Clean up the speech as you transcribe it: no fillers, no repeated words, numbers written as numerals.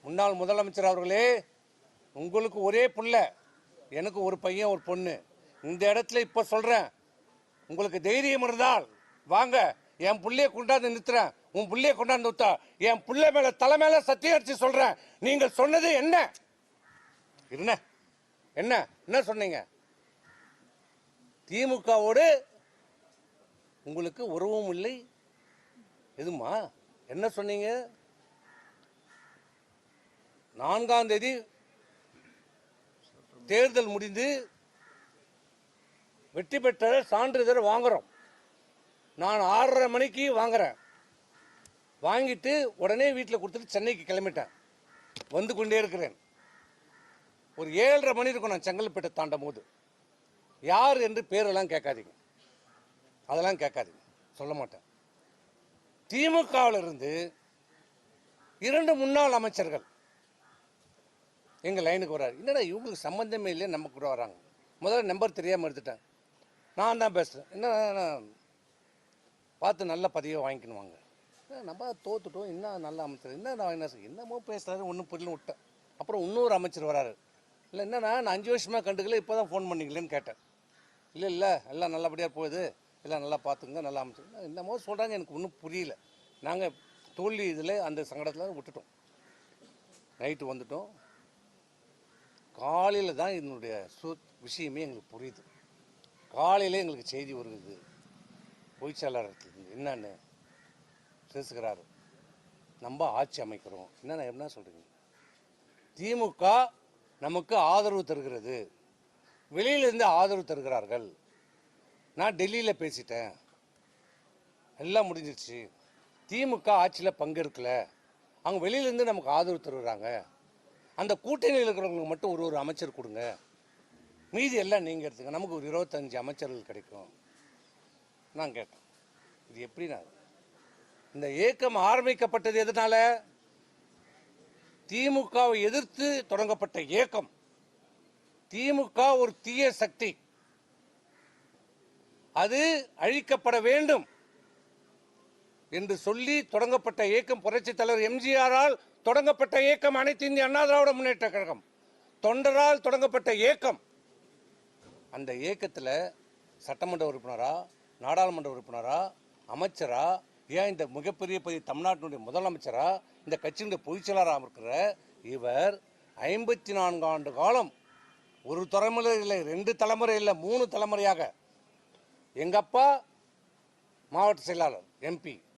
முன்னாள் முதலமைச்சர் அவர்களே, உங்களுக்கு ஒரே புள்ள, எனக்கு ஒரு பையன் ஒரு பொண்ணு. இந்த இடத்துல இப்ப சொல்றேன், உங்களுக்கு தைரியம் இருந்தால் வாங்க, என் புள்ளைய கொண்டாந்து நிறுத்துறேன். உன் புள்ளைய கொண்டாந்து நிறுத்தா, என் புள்ள மேல தலை மேல சத்தியம் அடிச்சு சொல்றேன். நீங்கள் சொன்னது என்ன என்ன என்ன என்ன சொன்னீங்க? திமுகவோடு உங்களுக்கு உறவும் இல்லை எதுமா? என்ன சொன்னீங்க? 4ஆம் தேதி தேர்தல் முடிந்து வெற்றி பெற்ற சான்றிதழ் வாங்குறோம். நான் 6:30 மணிக்கு வாங்குறேன். வாங்கிட்டு உடனே வீட்டில் கொடுத்துட்டு சென்னைக்கு கிளம்பிட்டேன். வந்து கொண்டே இருக்கிறேன். ஒரு 7:30 மணி இருக்கும் நான் செங்கல்பேட்டை தாண்டும் போது. யார் என்று பேரெல்லாம் கேட்காதீங்க, அதெல்லாம் கேட்காதீங்க, சொல்ல மாட்டேன். திமுகவில் இருந்து 2 முன்னாள் அமைச்சர்கள் எங்க லைனுக்கு வர்றாரு. என்னடா இவங்களுக்கு சம்பந்தமே இல்லை, நம்ம கூட வராங்க. முதல்ல நம்பர் தெரியாமல் எடுத்துட்டேன். நான் தான் பேசுகிறேன். என்ன பார்த்து நல்ல பதவியை வாங்கிக்கணுவாங்க. நம்ம தோத்துட்டோம், என்ன நல்ல அமைச்சர், என்னமோ பேசுகிறாரு, ஒன்றும் புரியல விட்டேன். அப்புறம் இன்னொரு அமைச்சர் வராரு. இல்லை என்னன்னா, நான் 5 வருஷமாக கண்டுக்கல, இப்போ தான் ஃபோன் பண்ணிக்கலன்னு கேட்டேன். இல்லை எல்லாம் நல்லபடியாக போகுது, எல்லாம் நல்லா பார்த்துங்க, நல்லா அமைச்சர் என்னமோ சொல்கிறாங்க, எனக்கு ஒன்றும் புரியல. நாங்கள் தோல்வி இதில் அந்த சங்கடத்தில் விட்டுட்டோம். நைட்டு வந்துட்டோம். காலையில் தான் என்னுடைய விஷயமே எங்களுக்கு புரியுது. காலையில் எங்களுக்கு செய்தி வருது, பொய்ச்சாளர்லேருந்து என்னன்னு பேசுகிறாரு, நம்ம ஆட்சி அமைக்கிறோம். என்ன சொல்கிறீங்க? திமுக நமக்கு ஆதரவு தருகிறது, வெளியிலிருந்து ஆதரவு தருகிறார்கள். நான் டெல்லியில் பேசிட்டேன், எல்லாம் முடிஞ்சிருச்சு. திமுக ஆட்சியில் பங்கெடுக்கல, அவங்க வெளியிலேருந்து நமக்கு ஆதரவு தருகிறாங்க. அந்த கூட்டணியில் இருக்கிறவங்களுக்கு மட்டும் ஒரு அமைச்சர் கொடுங்க, மீதி எல்லாம் நீங்கள் எடுத்துங்க, நமக்கு ஒரு 25 அமைச்சர்கள் கிடைக்கும். நான் கேட்டேன், இது எப்படின்னா, இந்த இயக்கம் ஆரம்பிக்கப்பட்டது எதனால? திமுகவை எதிர்த்து தொடங்கப்பட்ட இயக்கம். திமுக ஒரு தீய சக்தி, அது அழிக்கப்பட வேண்டும் என்று சொல்லி தொடங்கப்பட்ட இயக்கம். புரட்சி தலைவர் எம்ஜிஆரால் தொடங்கப்பட்ட இயக்கம் அனைத்து இந்திய அண்ணா திராவிட முன்னேற்ற கழகம், தொண்டரால் தொடங்கப்பட்ட இயக்கம். அந்த இயக்கத்தில் சட்டமன்ற உறுப்பினரா, நாடாளுமன்ற உறுப்பினரா, அமைச்சரா, ஏன் இந்த மிகப்பெரிய தமிழ்நாட்டினுடைய முதலமைச்சரா, இந்த கட்சியினுடைய பொதுச்செயலாளராக இருக்கிற இவர் 54 ஆண்டு காலம், ஒரு தலைமுறை இல்லை, 2 தலைமுறை இல்லை, 3 தலைமுறையாக எங்கள் அப்பா மாவட்ட செயலாளர், எம்பி,